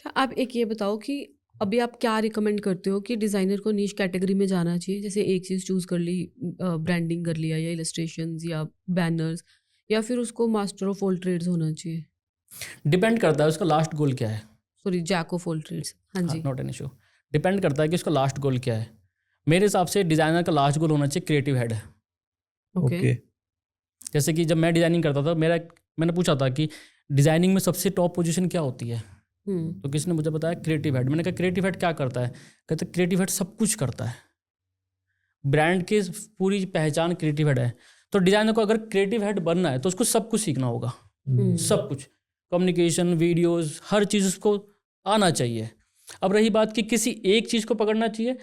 अच्छा, आप एक ये बताओ कि अभी आप क्या रिकमेंड करते हो कि डिज़ाइनर को नीश कैटेगरी में जाना चाहिए? जैसे एक चीज़ चूज़ कर ली, ब्रांडिंग कर लिया या इलस्ट्रेशंस या बैनर्स, या फिर उसको मास्टर ऑफ ऑल ट्रेड्स होना चाहिए? डिपेंड करता है उसका लास्ट गोल क्या है। Sorry, jack of all trades. हाँ हाँ, जी। Not an issue. डिपेंड करता है कि उसका लास्ट गोल क्या है। मेरे हिसाब से डिज़ाइनर का लास्ट गोल होना चाहिए क्रिएटिव हेड। ओके। ओके। जैसे कि जब मैं डिज़ाइनिंग करता था, मैंने पूछा था कि डिज़ाइनिंग में सबसे टॉप पोजीशन क्या होती है, तो किसी ने मुझे बताया क्रिएटिव हेड। मैंने कहा क्रिएटिव हेड क्या करता है? कहते क्रिएटिव हेड सब कुछ करता है, ब्रांड की पूरी पहचान क्रिएटिव हेड है। तो डिज़ाइनर को अगर क्रिएटिव हेड बनना है तो उसको सब कुछ सीखना होगा, सब कुछ, कम्युनिकेशन, वीडियोस, हर चीज़ उसको आना चाहिए। अब रही बात कि किसी एक चीज़ को पकड़ना चाहिए,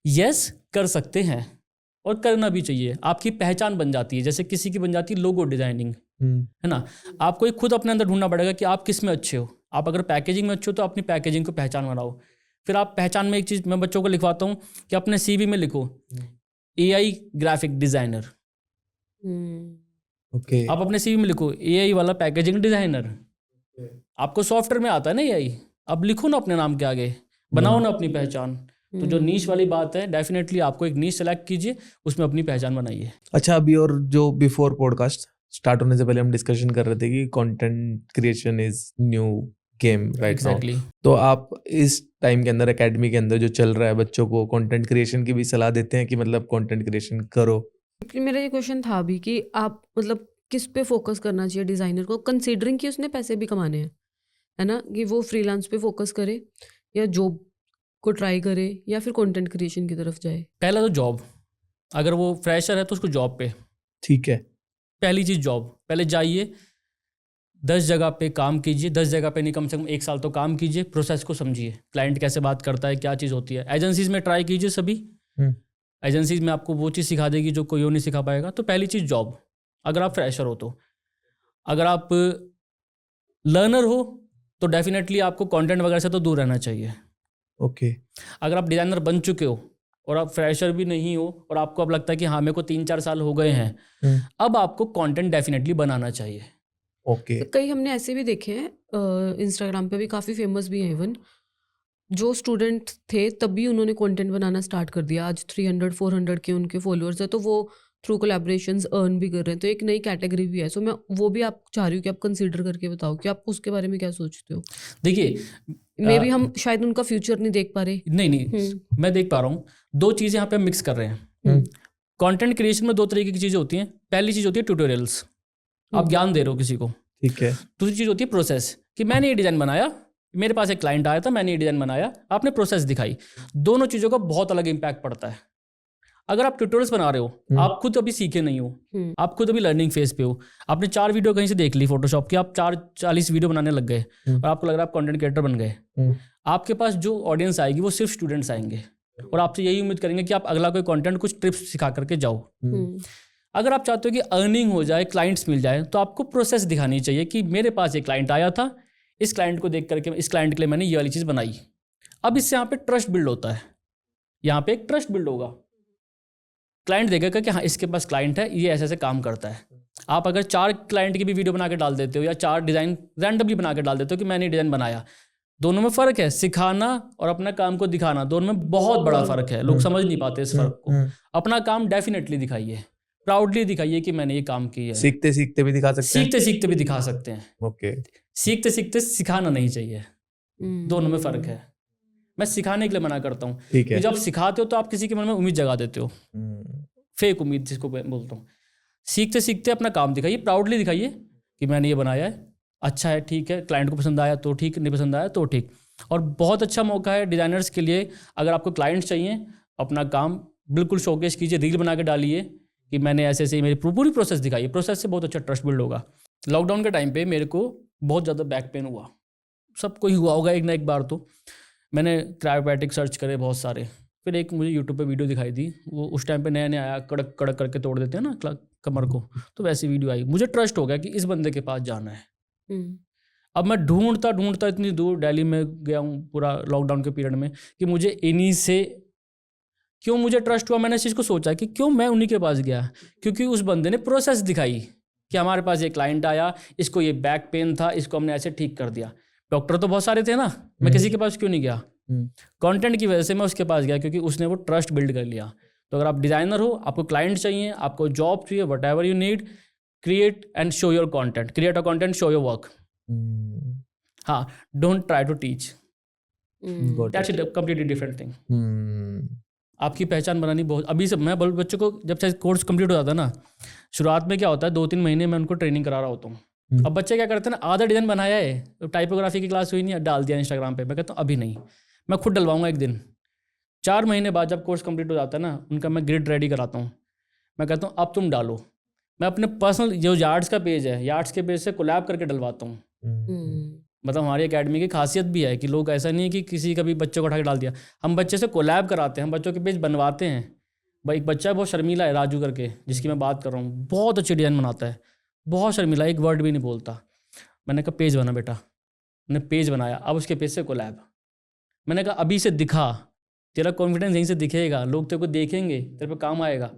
यस कर सकते हैं और करना भी चाहिए। आपकी पहचान बन जाती है, जैसे किसी की बन जाती है लोगो डिज़ाइनिंग, है ना। आपको एक खुद अपने अंदर ढूंढना पड़ेगा कि आप किस में अच्छे हो। आप अगर पैकेजिंग में अच्छे हो तो अपनी पैकेजिंग को पहचान बनाओ। फिर आप पहचान में एक चीज़ मैं बच्चों को लिखवाता हूँ कि अपने CV में लिखो AI ग्राफिक डिज़ाइनर। ओके। आप अपने CV में लिखो AI वाला पैकेजिंग डिज़ाइनर। आपको सॉफ्टवेयर में आता है ना AI, अब लिखो ना अपने नाम के आगे, बनाओ ना अपनी पहचान। तो जो नीश वाली बात है, डेफिनेटली आपको एक नीश सेलेक्ट कीजिए, उसमें अपनी पहचान बनाइए। अच्छा, अभी और जो बिफोर पॉडकास्ट स्टार्ट होने से पहले हम डिस्कशन कर रहे थे कि content creation is new game right now. Exactly. तो आप इस टाइम के अंदर एकेडमी के अंदर जो चल रहा है, बच्चों को कंटेंट क्रिएशन की भी सलाह देते हैं कि मतलब कंटेंट क्रिएशन करो? मेरा ये क्वेश्चन था अभी कि आप मतलब किस पे फोकस करना चाहिए डिज़ाइनर को, कंसीडरिंग कि उसने पैसे भी कमाने हैं, है ना, कि वो फ्रीलांस पे फोकस करे या जॉब को ट्राई करे या फिर कंटेंट क्रिएशन की तरफ जाए? पहला तो जॉब, अगर वो फ्रेशर है तो उसको जॉब पे, ठीक है। पहली चीज़ जॉब। पहले जाइए 10 जगह पे काम कीजिए, 10 जगह पे नहीं, कम से कम 1 साल तो काम कीजिए, प्रोसेस को समझिए, क्लाइंट कैसे बात करता है, क्या चीज़ होती है। एजेंसीज में ट्राई कीजिए सभी, एजेंसीज में आपको वो चीज़ सिखा देगी जो कोई और नहीं सिखा पाएगा। तो पहली चीज़ जॉब, अगर आप फ्रेशर हो तो। अगर आप लर्नर हो तो डेफिनेटली आपको कंटेंट वगैरह से तो दूर रहना चाहिए। ओके। अगर आप डिज़ाइनर बन चुके हो और आप फ्रेशर भी नहीं हो और आपको अब लगता है कि हाँ मेरे को 3-4 साल हो गए हैं, अब आपको कंटेंट डेफिनेटली बनाना चाहिए। ओके। तो कई हमने ऐसे भी देखे हैं, इंस्टाग्राम पे भी काफ़ी फेमस भी हैं, इवन जो स्टूडेंट थे तभी उन्होंने कंटेंट बनाना स्टार्ट कर दिया। आज 300-400 के उनके फॉलोअर्स हैं, तो वो थ्रू कोलैबोरेशंस अर्न भी कर रहे हैं। तो एक नई कैटेगरी भी है। सो मैं वो भी आप चाह रही हूँ कि आप कंसीडर करके बताओ कि आप उसके बारे में क्या सोचते हो। देखिए मे बी हम शायद उनका फ्यूचर नहीं देख पा रहे। नहीं, मैं देख पा रहा हूँ। 2 चीज़ें यहाँ पे हम मिक्स कर रहे हैं। कंटेंट क्रिएशन में 2 तरीके की चीज़ें होती हैं। पहली चीज़ होती है ट्यूटोरियल्स, आप ज्ञान दे रहे हो किसी को। ठीक है। दूसरी चीज़ होती है प्रोसेस, कि मैंने ये डिज़ाइन बनाया, मेरे पास एक क्लाइंट आया था, मैंने ये डिज़ाइन बनाया, आपने प्रोसेस दिखाई। दोनों चीज़ों का बहुत अलग इंपैक्ट पड़ता है। अगर आप ट्यूटोरियल्स बना रहे हो, आप खुद अभी सीखे नहीं हो, आप खुद अभी लर्निंग फेज पे हो, आपने 4 वीडियो कहीं से देख ली फोटोशॉप की, आप 40 वीडियो बनाने लग गए और आपको लग रहा है आप कंटेंट क्रिएटर बन गए। आपके पास जो ऑडियंस आएगी वो सिर्फ स्टूडेंट्स आएंगे और आपसे यही उम्मीद करेंगे कि आप अगला कोई कंटेंट कुछ टिप्स सिखा करके जाओ। अगर आप चाहते हो कि अर्निंग हो जाए, क्लाइंट्स मिल जाए, तो आपको प्रोसेस दिखानी चाहिए कि मेरे पास एक क्लाइंट आया था, इस क्लाइंट को देख करके इस क्लाइंट के लिए मैंने ये वाली चीज़ बनाई। अब इससे यहाँ पे ट्रस्ट बिल्ड होता है, यहाँ पे एक ट्रस्ट बिल्ड होगा। क्लाइंट देखेगा कि हाँ इसके पास क्लाइंट है, ये ऐसे ऐसे काम करता है। आप अगर 4 क्लाइंट की भी वीडियो बना के डाल देते हो या 4 डिज़ाइन रैंडमली बना के डाल देते हो कि मैंने डिज़ाइन बनाया, दोनों में फ़र्क है। सिखाना और अपना काम को दिखाना, दोनों में बहुत बड़ा फ़र्क है। लोग समझ नहीं पाते इस फ़र्क को। अपना काम डेफिनेटली दिखाइए, प्राउडली दिखाइए कि मैंने ये काम किया है। सीखते सीखते भी दिखा सकते हैं। सीखते सीखते भी दिखा सकते हैं। ओके। सीखते सीखते सिखाना नहीं चाहिए, दोनों में फ़र्क है। मैं सिखाने के लिए मना करता हूँ ठीक है। कि जब सिखाते हो तो आप किसी के मन में उम्मीद जगा देते हो, फेक उम्मीद जिसको मैं बोलता हूँ। सीखते सीखते अपना काम दिखाइए, प्राउडली दिखाइए कि मैंने ये बनाया है, अच्छा है, ठीक है, क्लाइंट को पसंद आया तो ठीक, नहीं पसंद आया तो ठीक। और बहुत अच्छा मौका है डिज़ाइनर्स के लिए, अगर आपको क्लाइंट्स चाहिए, अपना काम बिल्कुल शोकेस कीजिए, रील बना के डालिए कि मैंने ऐसे ऐसे मेरी पूरी प्रोसेस दिखाई है। प्रोसेस से बहुत अच्छा ट्रस्ट बिल्ड होगा। लॉकडाउन के टाइम पे मेरे को बहुत ज़्यादा बैक पेन हुआ, सबको ही हुआ होगा एक ना एक बार। तो मैंने क्रायोपैटिक सर्च करे बहुत सारे, फिर एक मुझे यूट्यूब पे वीडियो दिखाई दी। वो उस टाइम पे नया नया आया, कड़क कड़क करके तोड़ देते हैं ना कमर को, तो वैसी वीडियो आई। मुझे ट्रस्ट हो गया कि इस बंदे के पास जाना है। अब मैं ढूंढता ढूंढता इतनी दूर दिल्ली में गया हूँ पूरा लॉकडाउन के पीरियड में कि मुझे इन्हीं से क्यों मुझे ट्रस्ट हुआ। मैंने इस चीज़ को सोचा कि क्यों मैं उन्हीं के पास गया, क्योंकि उस बंदे ने प्रोसेस दिखाई कि हमारे पास ये क्लाइंट आया, इसको ये बैक पेन था, इसको हमने ऐसे ठीक कर दिया। डॉक्टर तो बहुत सारे थे ना, मैं किसी के पास क्यों नहीं गया? कंटेंट की वजह से मैं उसके पास गया, क्योंकि उसने वो ट्रस्ट बिल्ड कर लिया। तो अगर आप डिज़ाइनर हो, आपको क्लाइंट चाहिए, आपको जॉब चाहिए, whatever you need, create and show your content, create a content, show your work. हाँ, don't try to teach, Got that's it. A completely different thing. Hmm. आपकी पहचान बनानी बहुत, अभी से मैं बोल बच्चों को, जब से कोर्स कंप्लीट हो जाता है ना, शुरुआत में क्या होता है 2-3 महीने में उनको ट्रेनिंग करा रहा होता हूँ। अब बच्चे क्या करते हैं ना, आधा डिज़ाइन बनाया है, तो टाइपोग्राफी की क्लास हुई नहीं, डाल दिया इंस्टाग्राम पे। मैं कहता हूँ अभी नहीं, मैं खुद डलवाऊंगा एक दिन। 4 महीने बाद जब कोर्स कंप्लीट हो जाता है ना, उनका मैं ग्रिड रेडी कराता हूँ। मैं कहता हूँ अब तुम डालो। मैं अपने पर्सनल जो यार्ड्स का पेज है, यार्ड्स के पेज से कोलैब करके डलवाता हूँ। मतलब हमारी एकेडमी की खासियत भी है कि लोग, ऐसा नहीं है कि किसी का भी बच्चे को उठा के डाल दिया, हम बच्चे से कोलैब कराते हैं, हम बच्चों के पेज बनवाते हैं। भाई एक बच्चा बहुत शर्मीला है, राजू करके, जिसकी मैं बात कर रहा हूँ, बहुत अच्छी डिज़ाइन बनाता है, बहुत शर्मीला, एक वर्ड भी नहीं बोलता। मैंने कहा पेज बना बेटा, मैंने पेज बनाया, अब उसके पेज से कोलैब। मैंने कहा अभी से दिखा, तेरा कॉन्फिडेंस यहीं से दिखेगा, लोग तेरे को देखेंगे, तेरे पे काम आएगा।